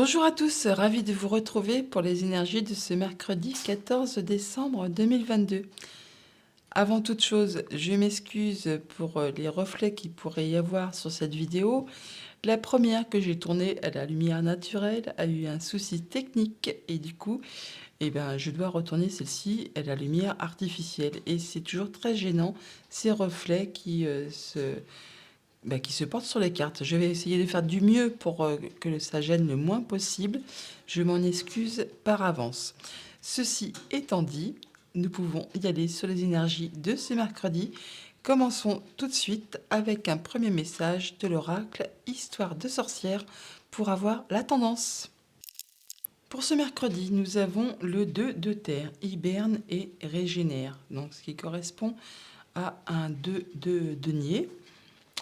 Bonjour à tous, ravi de vous retrouver pour les énergies de ce mercredi 14 décembre 2022. Avant toute chose, je m'excuse pour les reflets qu'il pourrait y avoir sur cette vidéo. La première que j'ai tournée à la lumière naturelle a eu un souci technique et du coup, je dois retourner celle-ci à la lumière artificielle. Et c'est toujours très gênant, ces reflets qui se portent sur les cartes. Je vais essayer de faire du mieux pour que ça gêne le moins possible. Je m'en excuse par avance. Ceci étant dit, nous pouvons y aller sur les énergies de ce mercredi. Commençons tout de suite avec un premier message de l'oracle Histoire de sorcière pour avoir la tendance. Pour ce mercredi, nous avons le 2 de terre, hiberne et régénère, donc ce qui correspond à un 2 de denier.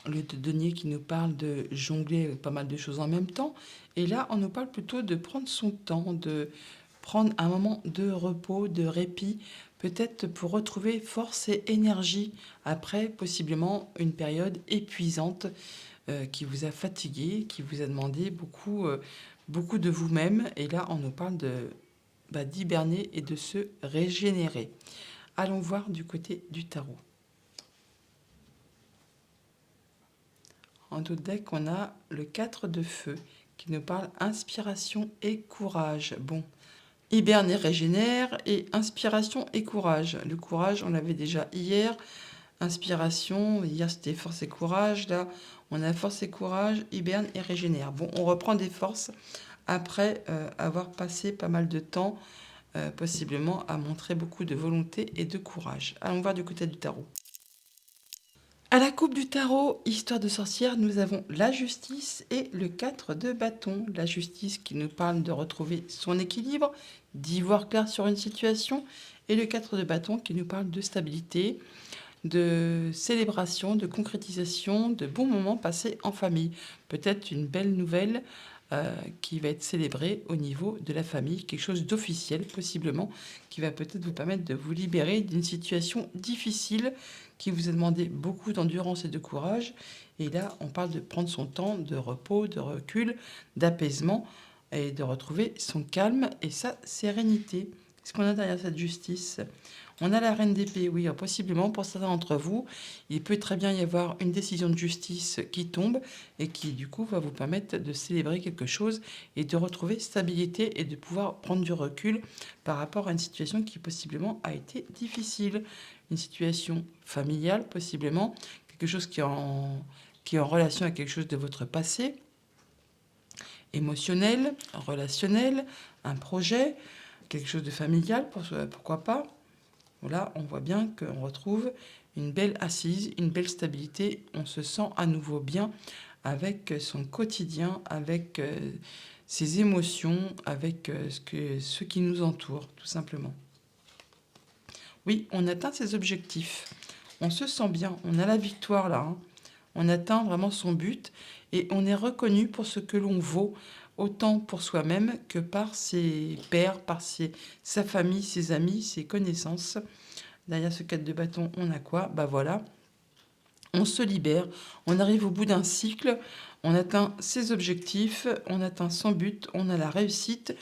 Le denier qui nous parle de jongler avec pas mal de choses en même temps. Et là, on nous parle plutôt de prendre son temps, de prendre un moment de repos, de répit, peut-être pour retrouver force et énergie après possiblement une période épuisante qui vous a fatigué, qui vous a demandé beaucoup de vous-même. Et là, on nous parle d'hiberner et de se régénérer. Allons voir du côté du tarot. En tout deck, on a le 4 de feu qui nous parle inspiration et courage. Bon, hiberne et régénère et inspiration et courage. Le courage, on l'avait déjà hier. Inspiration, hier c'était force et courage. Là, on a force et courage, hiberne et régénère. Bon, on reprend des forces après avoir passé pas mal de temps, possiblement à montrer beaucoup de volonté et de courage. Allons voir du côté du tarot. À la coupe du tarot, histoire de sorcière, nous avons la justice et le 4 de bâton. La justice qui nous parle de retrouver son équilibre, d'y voir clair sur une situation, et le 4 de bâton qui nous parle de stabilité, de célébration, de concrétisation, de bons moments passés en famille. Peut-être une belle nouvelle qui va être célébrée au niveau de la famille, quelque chose d'officiel possiblement, qui va peut-être vous permettre de vous libérer d'une situation difficile qui vous a demandé beaucoup d'endurance et de courage. Et là, on parle de prendre son temps de repos, de recul, d'apaisement et de retrouver son calme et sa sérénité. Qu'est-ce qu'on a derrière cette justice ? On a la reine d'épée, oui, possiblement pour certains d'entre vous, il peut très bien y avoir une décision de justice qui tombe et qui du coup va vous permettre de célébrer quelque chose et de retrouver stabilité et de pouvoir prendre du recul par rapport à une situation qui possiblement a été difficile. Une situation familiale possiblement, quelque chose qui est en relation avec quelque chose de votre passé, émotionnel, relationnel, un projet, quelque chose de familial, pourquoi pas. Là, on voit bien qu'on retrouve une belle assise, une belle stabilité. On se sent à nouveau bien avec son quotidien, avec ses émotions, avec ce qui nous entoure, tout simplement. Oui, on atteint ses objectifs. On se sent bien. On a la victoire là. On atteint vraiment son but et on est reconnu pour ce que l'on vaut, autant pour soi-même que par ses pairs, par sa famille, ses amis, ses connaissances. Derrière ce 4 de bâton, on a quoi ? Voilà, on se libère, on arrive au bout d'un cycle, on atteint ses objectifs, on atteint son but, on a la réussite,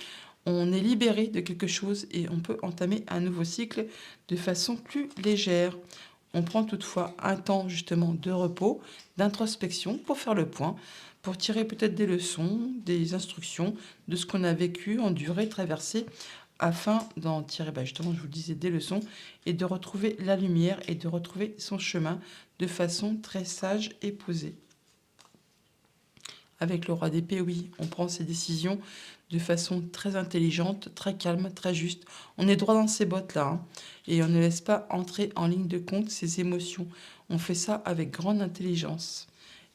on est libéré de quelque chose et on peut entamer un nouveau cycle de façon plus légère. On prend toutefois un temps justement de repos, d'introspection pour faire le point, pour tirer peut-être des leçons, des instructions de ce qu'on a vécu, enduré, traversé, afin d'en tirer justement, je vous le disais, des leçons et de retrouver la lumière et de retrouver son chemin de façon très sage et posée. Avec le roi d'épée, oui, on prend ses décisions de façon très intelligente, très calme, très juste. On est droit dans ses bottes là, et on ne laisse pas entrer en ligne de compte ses émotions. On fait ça avec grande intelligence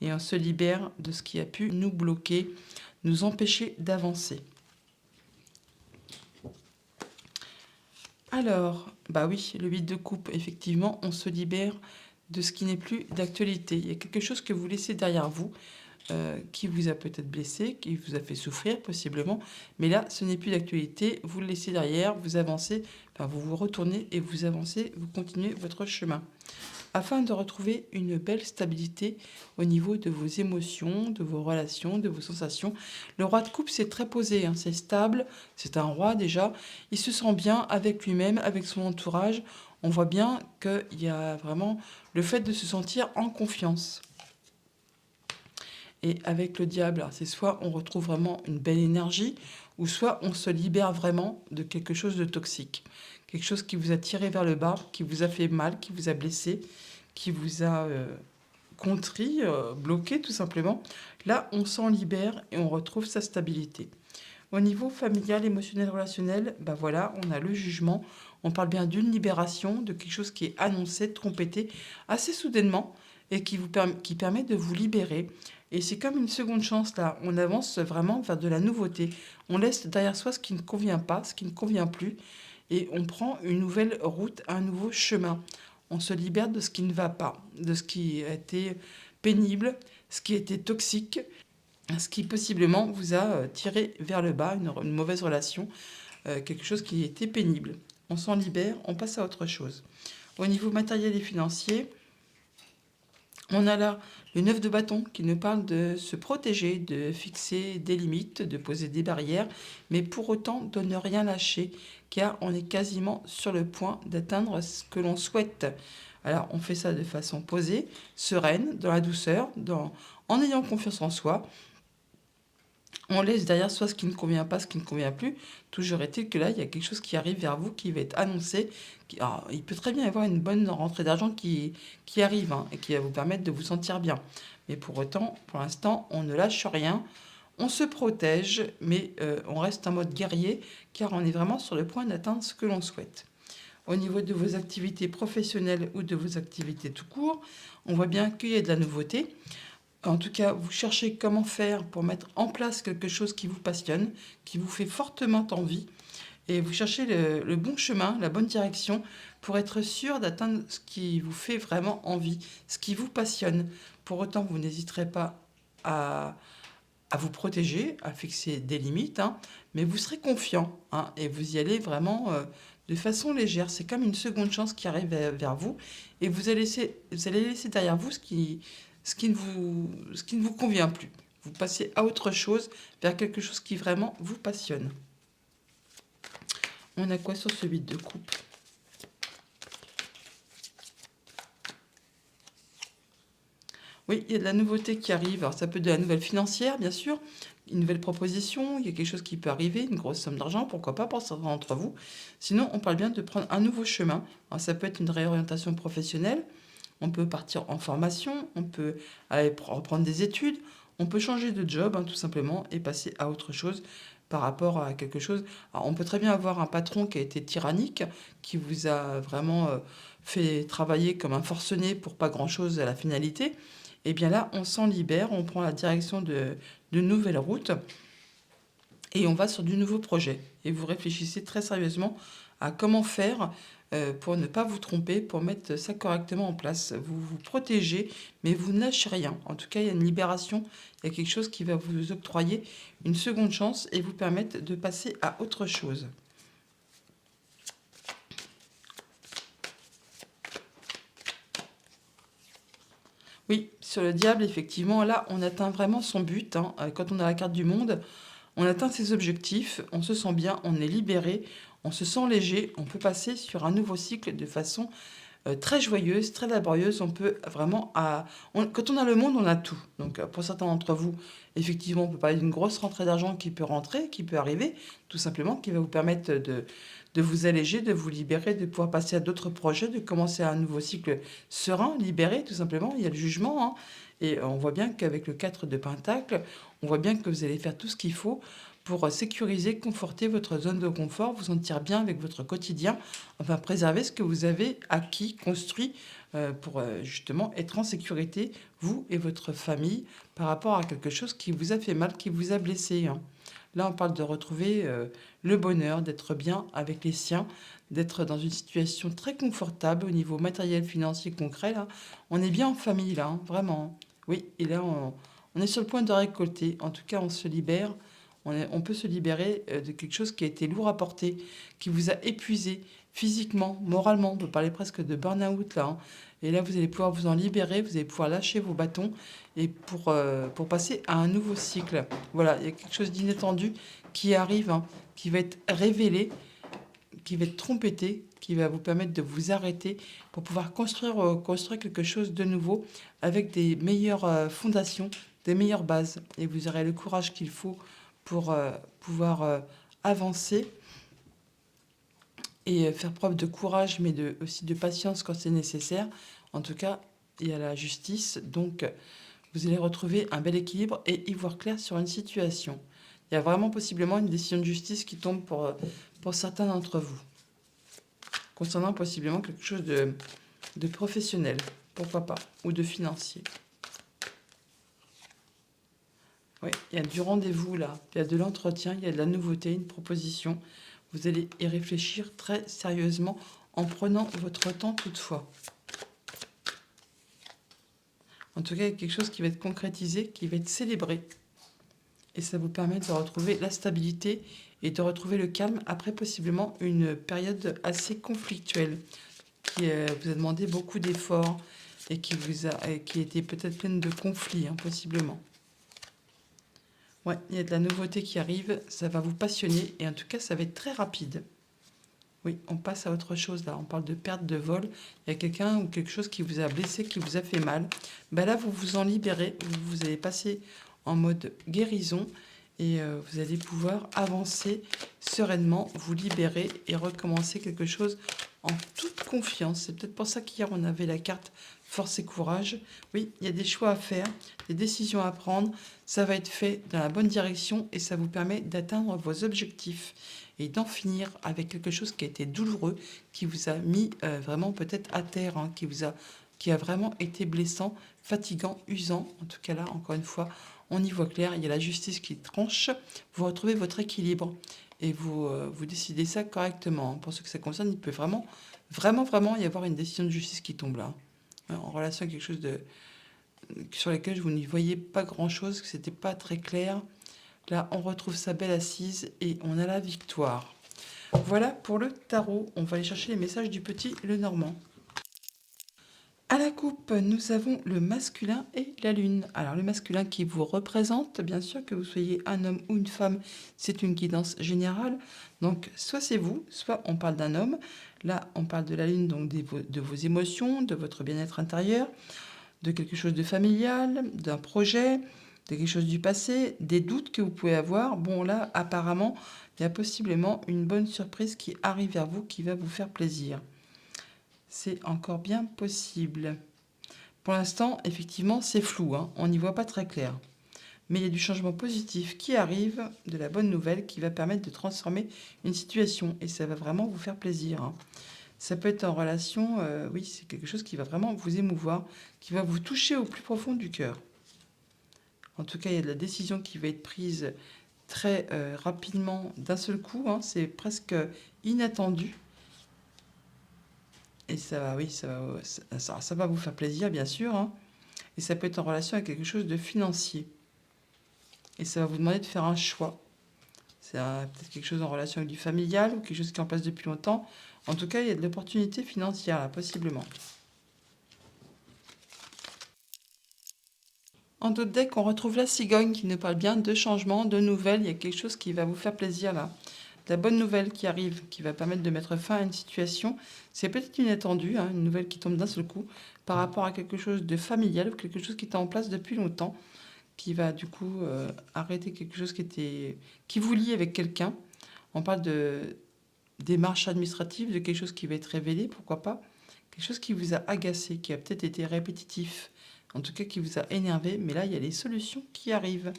et on se libère de ce qui a pu nous bloquer, nous empêcher d'avancer. Alors, oui, le 8 de coupe, effectivement, on se libère de ce qui n'est plus d'actualité. Il y a quelque chose que vous laissez derrière vous, qui vous a peut-être blessé, qui vous a fait souffrir possiblement, mais là, ce n'est plus d'actualité, vous le laissez derrière, vous avancez, vous vous retournez et vous avancez, vous continuez votre chemin. afin de retrouver une belle stabilité au niveau de vos émotions, de vos relations, de vos sensations. Le roi de coupe, c'est très posé, hein, c'est stable, c'est un roi déjà. Il se sent bien avec lui-même, avec son entourage. On voit bien qu'il y a vraiment le fait de se sentir en confiance. Et avec le diable, c'est soit on retrouve vraiment une belle énergie, ou soit on se libère vraiment de quelque chose de toxique. Quelque chose qui vous a tiré vers le bas, qui vous a fait mal, qui vous a blessé, qui vous a contrit, bloqué tout simplement. Là, on s'en libère et on retrouve sa stabilité. Au niveau familial, émotionnel, relationnel, ben voilà, on a le jugement. On parle bien d'une libération, de quelque chose qui est annoncé, trompété, assez soudainement, et qui permet de vous libérer. Et c'est comme une seconde chance là. On avance vraiment vers de la nouveauté. On laisse derrière soi ce qui ne convient pas, ce qui ne convient plus, et on prend une nouvelle route, un nouveau chemin. On se libère de ce qui ne va pas, de ce qui a été pénible, ce qui était toxique, ce qui possiblement vous a tiré vers le bas, une mauvaise relation, quelque chose qui était pénible. On s'en libère, on passe à autre chose. Au niveau matériel et financier, on a là le 9 de bâton qui nous parle de se protéger, de fixer des limites, de poser des barrières, mais pour autant de ne rien lâcher, car on est quasiment sur le point d'atteindre ce que l'on souhaite. Alors on fait ça de façon posée, sereine, dans la douceur, en ayant confiance en soi. On laisse derrière soi ce qui ne convient pas, ce qui ne convient plus. Toujours est-il que là, il y a quelque chose qui arrive vers vous, qui va être annoncé. Alors, il peut très bien y avoir une bonne rentrée d'argent qui arrive, hein, et qui va vous permettre de vous sentir bien. Mais pour autant, pour l'instant, on ne lâche rien. On se protège, mais on reste en mode guerrier, car on est vraiment sur le point d'atteindre ce que l'on souhaite. Au niveau de vos activités professionnelles ou de vos activités tout court, on voit bien qu'il y a de la nouveauté. En tout cas, vous cherchez comment faire pour mettre en place quelque chose qui vous passionne, qui vous fait fortement envie, et vous cherchez le bon chemin, la bonne direction, pour être sûr d'atteindre ce qui vous fait vraiment envie, ce qui vous passionne. Pour autant, vous n'hésiterez pas à, à vous protéger, à fixer des limites, hein, mais vous serez confiant, hein, et vous y allez vraiment de façon légère. C'est comme une seconde chance qui arrive vers vous, et vous allez laisser derrière vous ce qui ne vous convient plus. Vous passez à autre chose, vers quelque chose qui vraiment vous passionne. On a quoi sur ce 8 de coupe? Oui, il y a de la nouveauté qui arrive. Alors, ça peut être de la nouvelle financière, bien sûr, une nouvelle proposition, il y a quelque chose qui peut arriver, une grosse somme d'argent, pourquoi pas pour certains d'entre vous. Sinon, on parle bien de prendre un nouveau chemin. Alors, ça peut être une réorientation professionnelle, on peut partir en formation, on peut aller reprendre des études, on peut changer de job, hein, tout simplement, et passer à autre chose par rapport à quelque chose. Alors, on peut très bien avoir un patron qui a été tyrannique, qui vous a vraiment fait travailler comme un forcené pour pas grand-chose à la finalité. Et bien là, on s'en libère, on prend la direction de nouvelles routes et on va sur du nouveau projet. Et vous réfléchissez très sérieusement à comment faire pour ne pas vous tromper, pour mettre ça correctement en place. Vous vous protégez, mais vous ne lâchez rien. En tout cas, il y a une libération, il y a quelque chose qui va vous octroyer une seconde chance et vous permettre de passer à autre chose. Oui, sur le diable, effectivement, là, on atteint vraiment son but, hein. Quand on a la carte du monde, on atteint ses objectifs, on se sent bien, on est libéré, on se sent léger, on peut passer sur un nouveau cycle de façon très joyeuse, très laborieuse. On peut vraiment... quand on a le monde, on a tout. Donc pour certains d'entre vous, effectivement, on peut parler d'une grosse rentrée d'argent qui peut rentrer, qui peut arriver, tout simplement, qui va vous permettre de vous alléger, de vous libérer, de pouvoir passer à d'autres projets, de commencer un nouveau cycle serein, libéré, tout simplement. Il y a le jugement, hein. Et on voit bien qu'avec le 4 de Pentacle, on voit bien que vous allez faire tout ce qu'il faut pour sécuriser, conforter votre zone de confort, vous sentir bien avec votre quotidien, enfin préserver ce que vous avez acquis, construit pour justement être en sécurité, vous et votre famille, par rapport à quelque chose qui vous a fait mal, qui vous a blessé, hein. Là, on parle de retrouver le bonheur, d'être bien avec les siens, d'être dans une situation très confortable au niveau matériel, financier, concret. Là, on est bien en famille, là, hein, vraiment. Oui, et là, on est sur le point de récolter. En tout cas, on se libère. On peut se libérer de quelque chose qui a été lourd à porter, qui vous a épuisé physiquement, moralement. On peut parler presque de burn-out là, hein. Et là, vous allez pouvoir vous en libérer, vous allez pouvoir lâcher vos bâtons et pour passer à un nouveau cycle. Voilà, il y a quelque chose d'inattendu qui arrive, hein, qui va être révélé, qui va être trompetté, qui va vous permettre de vous arrêter pour pouvoir construire quelque chose de nouveau avec des meilleures fondations, des meilleures bases. Et vous aurez le courage qu'il faut pour pouvoir avancer et faire preuve de courage, mais aussi de patience quand c'est nécessaire. En tout cas, il y a la justice, donc vous allez retrouver un bel équilibre et y voir clair sur une situation. Il y a vraiment possiblement une décision de justice qui tombe pour certains d'entre vous, concernant possiblement quelque chose de professionnel, pourquoi pas, ou de financier. Oui, il y a du rendez-vous là, il y a de l'entretien, il y a de la nouveauté, une proposition. Vous allez y réfléchir très sérieusement en prenant votre temps toutefois. En tout cas, il y a quelque chose qui va être concrétisé, qui va être célébré. Et ça vous permet de retrouver la stabilité et de retrouver le calme après possiblement une période assez conflictuelle qui vous a demandé beaucoup d'efforts et qui était peut-être pleine de conflits, hein, possiblement. Ouais, il y a de la nouveauté qui arrive, ça va vous passionner et en tout cas, ça va être très rapide. Oui, on passe à autre chose là. On parle de perte de vol. Il y a quelqu'un ou quelque chose qui vous a blessé, qui vous a fait mal. Ben là, vous vous en libérez. Vous allez passer en mode guérison et vous allez pouvoir avancer sereinement, vous libérer et recommencer quelque chose en toute confiance. C'est peut-être pour ça qu'hier, on avait la carte force et courage. Oui, il y a des choix à faire, des décisions à prendre. Ça va être fait dans la bonne direction et ça vous permet d'atteindre vos objectifs et d'en finir avec quelque chose qui a été douloureux, qui vous a mis vraiment peut-être à terre, hein, qui a vraiment été blessant, fatigant, usant. En tout cas là, encore une fois, on y voit clair, il y a la justice qui tranche, vous retrouvez votre équilibre et vous décidez ça correctement. Pour ce que ça concerne, il peut vraiment, vraiment, vraiment y avoir une décision de justice qui tombe là, hein, en relation à quelque chose sur lequel vous n'y voyez pas grand-chose, que c'était pas très clair. Là, on retrouve sa belle assise et on a la victoire. Voilà pour le tarot. On va aller chercher les messages du petit Lenormand. À la coupe, nous avons le masculin et la lune. Alors, le masculin qui vous représente, bien sûr, que vous soyez un homme ou une femme, c'est une guidance générale. Donc, soit c'est vous, soit on parle d'un homme. Là, on parle de la lune, donc de vos émotions, de votre bien-être intérieur, de quelque chose de familial, d'un projet, de quelque chose du passé, des doutes que vous pouvez avoir. Bon, là, apparemment, il y a possiblement une bonne surprise qui arrive vers vous, qui va vous faire plaisir. C'est encore bien possible. Pour l'instant, effectivement, c'est flou, hein, on n'y voit pas très clair. Mais il y a du changement positif qui arrive, de la bonne nouvelle qui va permettre de transformer une situation. Et ça va vraiment vous faire plaisir, hein. Ça peut être en relation, oui, c'est quelque chose qui va vraiment vous émouvoir, qui va vous toucher au plus profond du cœur. En tout cas, il y a de la décision qui va être prise très rapidement, d'un seul coup, hein, c'est presque inattendu. Et ça va, oui, ça va vous faire plaisir, bien sûr, hein. Et ça peut être en relation avec quelque chose de financier. Et ça va vous demander de faire un choix. C'est peut-être quelque chose en relation avec du familial ou quelque chose qui est en place depuis longtemps. En tout cas, il y a de l'opportunité financière, là, possiblement. En d'autres decks, on retrouve la cigogne qui nous parle bien de changements, de nouvelles. Il y a quelque chose qui va vous faire plaisir, là. La bonne nouvelle qui arrive, qui va permettre de mettre fin à une situation. C'est peut-être inattendue, hein, une nouvelle qui tombe d'un seul coup par rapport à quelque chose de familial ou quelque chose qui était en place depuis longtemps, qui va du coup arrêter quelque chose qui vous lie avec quelqu'un. On parle de démarche administrative, de quelque chose qui va être révélé, pourquoi pas. Quelque chose qui vous a agacé, qui a peut-être été répétitif, en tout cas qui vous a énervé, mais là il y a les solutions qui arrivent.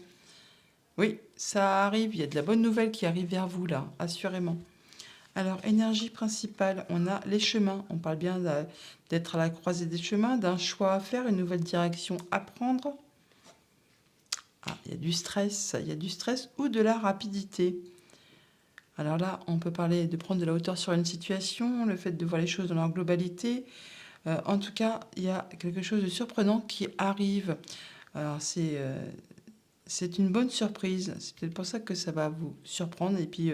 Oui, ça arrive, il y a de la bonne nouvelle qui arrive vers vous là, assurément. Alors, énergie principale, on a les chemins. On parle bien d'être à la croisée des chemins, d'un choix à faire, une nouvelle direction à prendre. Ah, il y a du stress ou de la rapidité. Alors là, on peut parler de prendre de la hauteur sur une situation, le fait de voir les choses dans leur globalité. En tout cas, il y a quelque chose de surprenant qui arrive. Alors, c'est une bonne surprise. C'est peut-être pour ça que ça va vous surprendre et puis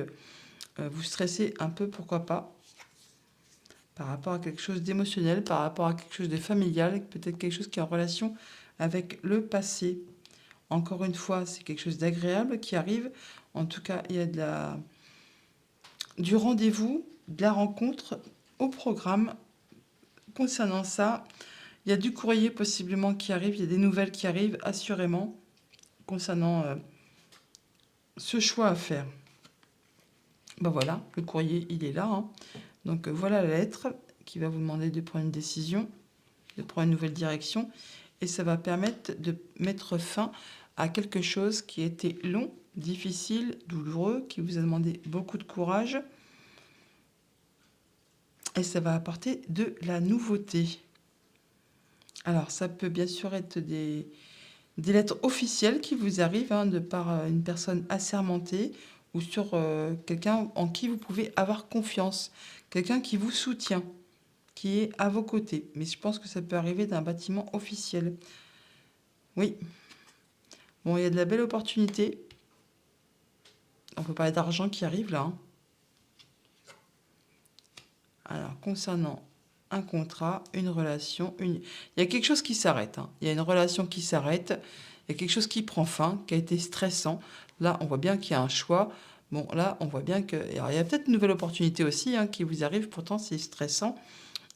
vous stresser un peu, pourquoi pas, par rapport à quelque chose d'émotionnel, par rapport à quelque chose de familial, peut-être quelque chose qui est en relation avec le passé. Encore une fois, c'est quelque chose d'agréable qui arrive. En tout cas, il y a du rendez-vous, de la rencontre au programme. Concernant ça, il y a du courrier possiblement qui arrive, il y a des nouvelles qui arrivent assurément concernant ce choix à faire. Ben voilà, le courrier, il est là, hein. Donc voilà la lettre qui va vous demander de prendre une décision, de prendre une nouvelle direction. Et ça va permettre de mettre fin à quelque chose qui était long, difficile, douloureux, qui vous a demandé beaucoup de courage. Et ça va apporter de la nouveauté. Alors ça peut bien sûr être des lettres officielles qui vous arrivent hein, de par une personne assermentée ou sur quelqu'un en qui vous pouvez avoir confiance, quelqu'un qui vous soutient, qui est à vos côtés. Mais je pense que ça peut arriver d'un bâtiment officiel. Oui. Bon, il y a de la belle opportunité. On peut parler d'argent qui arrive là. Hein. Alors, concernant un contrat, une relation, il y a quelque chose qui s'arrête. Hein. Il y a une relation qui s'arrête. Il y a quelque chose qui prend fin, qui a été stressant. Là, on voit bien qu'il y a un choix. Bon, là, on voit bien que... Alors, il y a peut-être une nouvelle opportunité aussi hein, qui vous arrive. Pourtant, c'est stressant.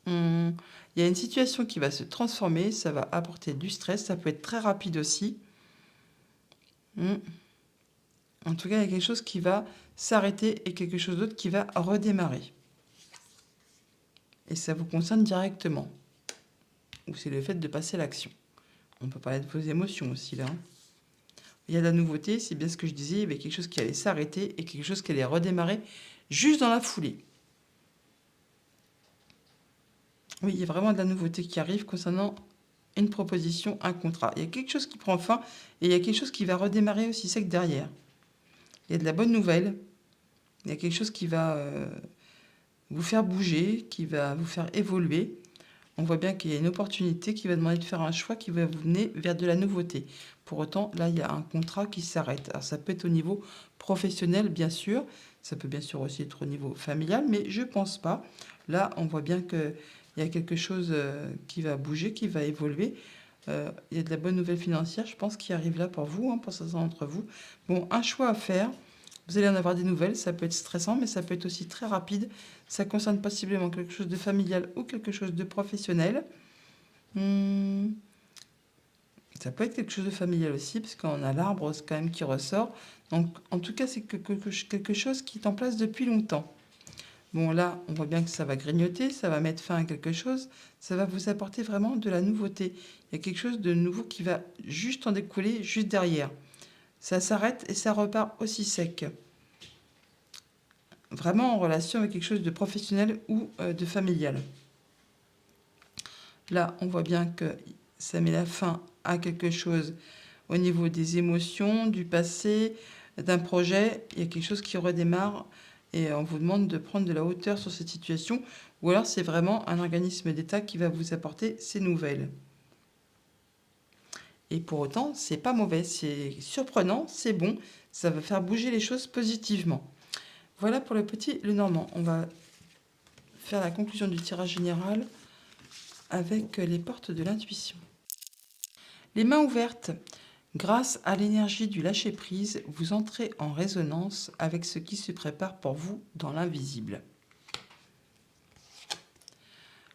Il y a une situation qui va se transformer. Ça va apporter du stress. Ça peut être très rapide aussi. En tout cas, il y a quelque chose qui va s'arrêter et quelque chose d'autre qui va redémarrer. Et ça vous concerne directement. Ou c'est le fait de passer à l'action. On peut parler de vos émotions aussi, là. Il y a de la nouveauté, c'est bien ce que je disais, il y avait quelque chose qui allait s'arrêter et quelque chose qui allait redémarrer juste dans la foulée. Oui, il y a vraiment de la nouveauté qui arrive concernant une proposition, un contrat. Il y a quelque chose qui prend fin et il y a quelque chose qui va redémarrer aussi sec derrière. Il y a de la bonne nouvelle. Il y a quelque chose qui va vous faire bouger, qui va vous faire évoluer. On voit bien qu'il y a une opportunité qui va demander de faire un choix qui va vous mener vers de la nouveauté. Pour autant, là, il y a un contrat qui s'arrête. Alors, ça peut être au niveau professionnel, bien sûr. Ça peut bien sûr aussi être au niveau familial, mais je ne pense pas. Là, on voit bien qu'il y a quelque chose qui va bouger, qui va évoluer. Il y a de la bonne nouvelle financière, je pense, qui arrive là pour vous, hein, pour certains d'entre vous. Bon, un choix à faire. Vous allez en avoir des nouvelles, ça peut être stressant, mais ça peut être aussi très rapide. Ça concerne possiblement quelque chose de familial ou quelque chose de professionnel. Ça peut être quelque chose de familial aussi, parce qu'on a l'arbre quand même qui ressort. Donc, en tout cas, c'est quelque chose qui est en place depuis longtemps. Bon, là, on voit bien que ça va grignoter, ça va mettre fin à quelque chose. Ça va vous apporter vraiment de la nouveauté. Il y a quelque chose de nouveau qui va juste en découler, juste derrière. Ça s'arrête et ça repart aussi sec. Vraiment en relation avec quelque chose de professionnel ou de familial. Là, on voit bien que ça met la fin à quelque chose au niveau des émotions, du passé, d'un projet. Il y a quelque chose qui redémarre et on vous demande de prendre de la hauteur sur cette situation. Ou alors, c'est vraiment un organisme d'État qui va vous apporter ces nouvelles. Et pour autant, c'est pas mauvais, c'est surprenant, c'est bon, ça va faire bouger les choses positivement. Voilà pour le petit Lenormand. On va faire la conclusion du tirage général avec les portes de l'intuition. Les mains ouvertes. Grâce à l'énergie du lâcher-prise, vous entrez en résonance avec ce qui se prépare pour vous dans l'invisible.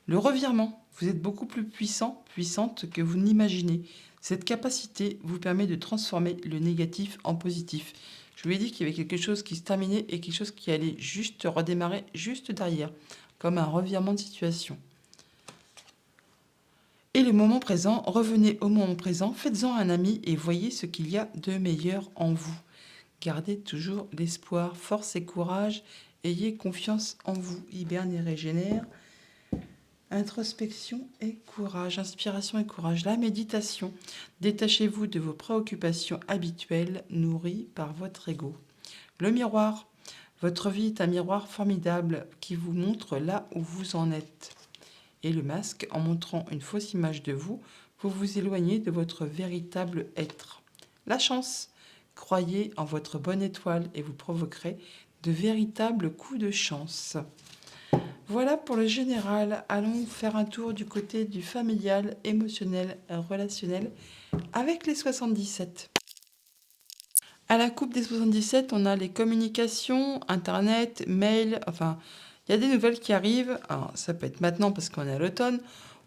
Le revirement. Vous êtes beaucoup plus puissant, puissante que vous n'imaginez. Cette capacité vous permet de transformer le négatif en positif. Je vous ai dit qu'il y avait quelque chose qui se terminait et quelque chose qui allait juste redémarrer juste derrière, comme un revirement de situation. Et le moment présent, revenez au moment présent, faites-en un ami et voyez ce qu'il y a de meilleur en vous. Gardez toujours l'espoir, force et courage, ayez confiance en vous. Hiberne et régénère. Introspection et courage, inspiration et courage. La méditation. Détachez-vous de vos préoccupations habituelles nourries par votre ego. Le miroir. Votre vie est un miroir formidable qui vous montre là où vous en êtes. Et le masque, en montrant une fausse image de vous, vous vous éloignez de votre véritable être. La chance. Croyez en votre bonne étoile et vous provoquerez de véritables coups de chance. Voilà pour le général. Allons faire un tour du côté du familial, émotionnel, relationnel avec les 77. À la coupe des 77, on a les communications, Internet, mail, enfin, il y a des nouvelles qui arrivent. Alors, ça peut être maintenant parce qu'on est à l'automne,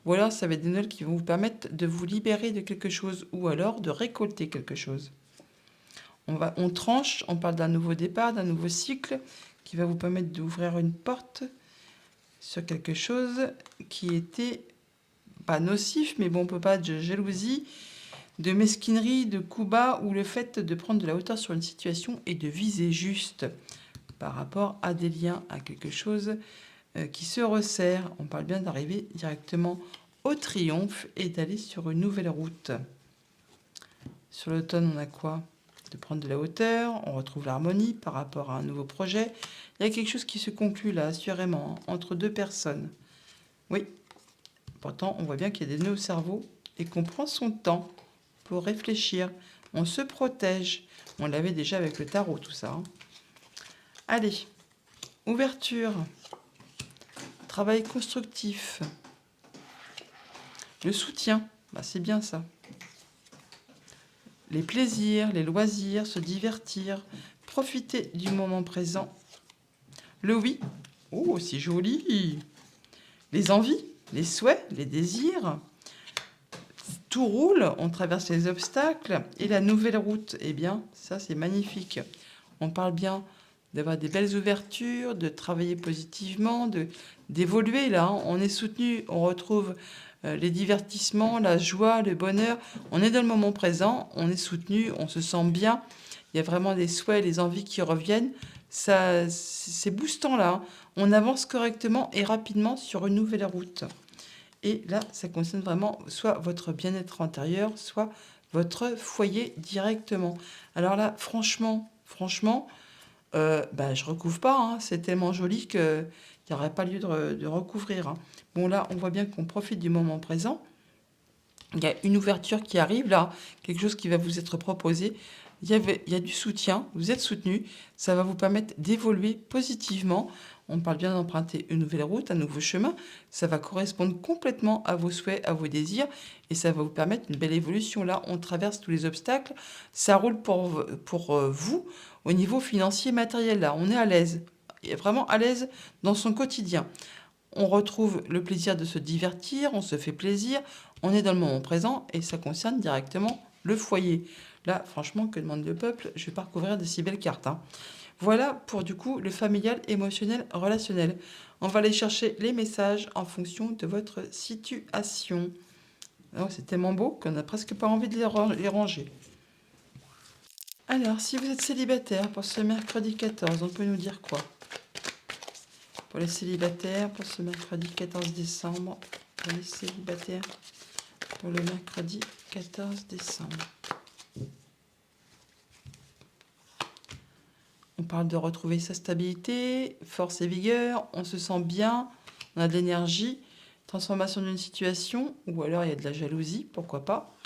ou alors ça va être des nouvelles qui vont vous permettre de vous libérer de quelque chose, ou alors de récolter quelque chose. On tranche, on parle d'un nouveau départ, d'un nouveau cycle, qui va vous permettre d'ouvrir une porte sur quelque chose qui était pas nocif, mais bon, on peut pas de jalousie, de mesquinerie, de coups bas, ou le fait de prendre de la hauteur sur une situation et de viser juste par rapport à des liens, à quelque chose qui se resserre. On parle bien d'arriver directement au triomphe et d'aller sur une nouvelle route. Sur l'automne, on a quoi? De prendre de la hauteur, on retrouve l'harmonie par rapport à un nouveau projet. Il y a quelque chose qui se conclut là, assurément, entre deux personnes. Oui, pourtant, on voit bien qu'il y a des nœuds au cerveau et qu'on prend son temps pour réfléchir. On se protège. On l'avait déjà avec le tarot, tout ça. Allez, ouverture, travail constructif, le soutien, c'est bien ça. Les plaisirs, les loisirs, se divertir, profiter du moment présent. Le oui, oh c'est joli. Les envies, les souhaits, les désirs. Tout roule, on traverse les obstacles et la nouvelle route, eh bien, ça c'est magnifique. On parle bien d'avoir des belles ouvertures, de travailler positivement, d'évoluer là. On est soutenu, on retrouve les divertissements, la joie, le bonheur. On est dans le moment présent, on est soutenu, on se sent bien. Il y a vraiment des souhaits, les envies qui reviennent. Ça, c'est boostant là. On avance correctement et rapidement sur une nouvelle route. Et là, ça concerne vraiment soit votre bien-être intérieur, soit votre foyer directement. Alors là, franchement, je recouvre pas. Hein. C'est tellement joli qu'il n'y aurait pas lieu de recouvrir. Hein. Bon, là, on voit bien qu'on profite du moment présent. Il y a une ouverture qui arrive là, quelque chose qui va vous être proposé. Il y a du soutien, vous êtes soutenu, ça va vous permettre d'évoluer positivement. On parle bien d'emprunter une nouvelle route, un nouveau chemin. Ça va correspondre complètement à vos souhaits, à vos désirs, et ça va vous permettre une belle évolution. Là, on traverse tous les obstacles. Ça roule pour vous au niveau financier, matériel. Là, on est à l'aise, et vraiment à l'aise dans son quotidien. On retrouve le plaisir de se divertir, on se fait plaisir, on est dans le moment présent et ça concerne directement le foyer. Là, franchement, que demande le peuple? Je vais pas recouvrir de si belles cartes. Hein. Voilà pour du coup le familial, émotionnel, relationnel. On va aller chercher les messages en fonction de votre situation. Oh, c'est tellement beau qu'on n'a presque pas envie de les ranger. Alors, si vous êtes célibataire pour ce mercredi 14, on peut nous dire quoi? Pour les célibataires, pour ce mercredi 14 décembre, pour les célibataires, pour le mercredi 14 décembre. On parle de retrouver sa stabilité, force et vigueur, on se sent bien, on a de l'énergie, transformation d'une situation, ou alors il y a de la jalousie, pourquoi pas.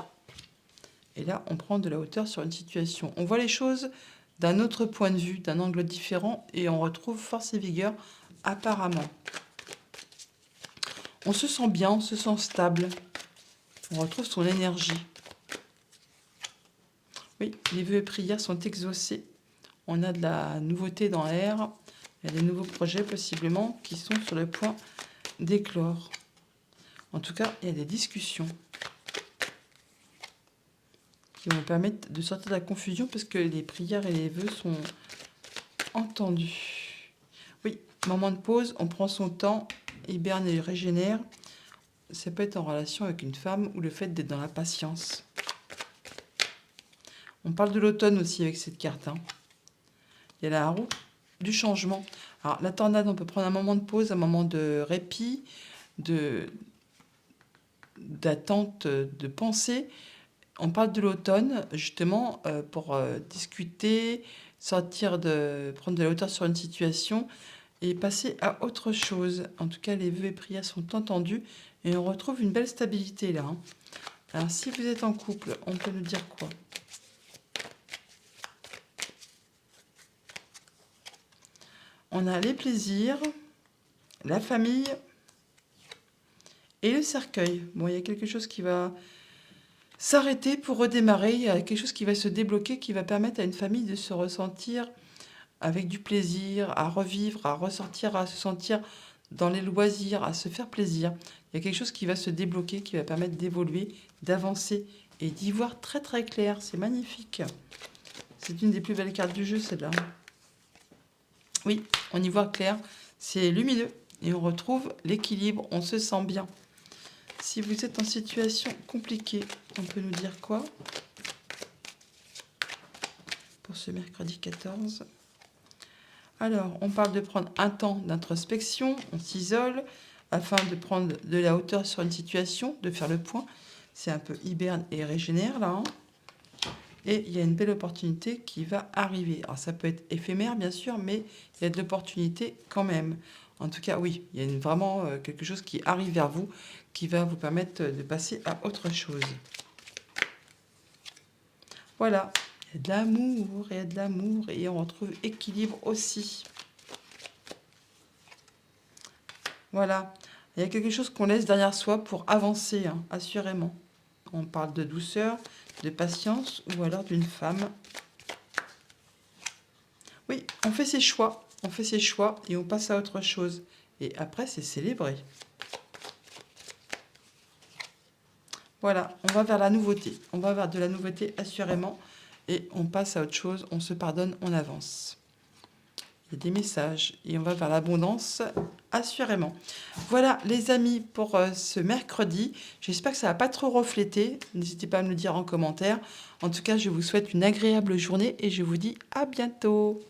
Et là, on prend de la hauteur sur une situation. On voit les choses d'un autre point de vue, d'un angle différent, et on retrouve force et vigueur apparemment. On se sent bien, on se sent stable. On retrouve son énergie. Oui, les vœux et prières sont exaucés. On a de la nouveauté dans l'air. Il y a des nouveaux projets possiblement qui sont sur le point d'éclore. En tout cas, il y a des discussions qui vont permettre de sortir de la confusion parce que les prières et les vœux sont entendus. Oui, moment de pause, on prend son temps, hiberne et régénère. Ça peut être en relation avec une femme ou le fait d'être dans la patience. On parle de l'automne aussi avec cette carte. Hein. Il y a la roue du changement. Alors, la tornade, on peut prendre un moment de pause, un moment de répit, d'attente, de pensée. On parle de l'automne, justement, pour discuter, prendre de la hauteur sur une situation et passer à autre chose. En tout cas, les vœux et prières sont entendus et on retrouve une belle stabilité là. Hein. Alors, si vous êtes en couple, on peut nous dire quoi? On a les plaisirs, la famille et le cercueil. Bon, il y a quelque chose qui va s'arrêter pour redémarrer. Il y a quelque chose qui va se débloquer, qui va permettre à une famille de se ressentir avec du plaisir, à revivre, à ressortir, à se sentir dans les loisirs, à se faire plaisir. Il y a quelque chose qui va se débloquer, qui va permettre d'évoluer, d'avancer et d'y voir très très clair. C'est magnifique. C'est une des plus belles cartes du jeu, celle-là. Oui, on y voit clair. C'est lumineux et on retrouve l'équilibre. On se sent bien. Si vous êtes en situation compliquée, on peut nous dire quoi pour ce mercredi 14 ? Alors, on parle de prendre un temps d'introspection, on s'isole afin de prendre de la hauteur sur une situation, de faire le point. C'est un peu hiberne et régénère là. Hein. Et il y a une belle opportunité qui va arriver. Alors ça peut être éphémère bien sûr, mais il y a de l'opportunité quand même. En tout cas, oui, il y a vraiment quelque chose qui arrive vers vous, qui va vous permettre de passer à autre chose. Voilà. Il y a de l'amour, il y a de l'amour et on retrouve équilibre aussi. Voilà. Il y a quelque chose qu'on laisse derrière soi pour avancer, hein, assurément. On parle de douceur, de patience ou alors d'une femme. Oui, on fait ses choix. On fait ses choix et on passe à autre chose. Et après, c'est célébré. Voilà, on va vers la nouveauté. On va vers de la nouveauté assurément. Et on passe à autre chose, on se pardonne, on avance. Il y a des messages et on va vers l'abondance assurément. Voilà les amis pour ce mercredi. J'espère que ça ne va pas trop refléter. N'hésitez pas à me le dire en commentaire. En tout cas, je vous souhaite une agréable journée et je vous dis à bientôt.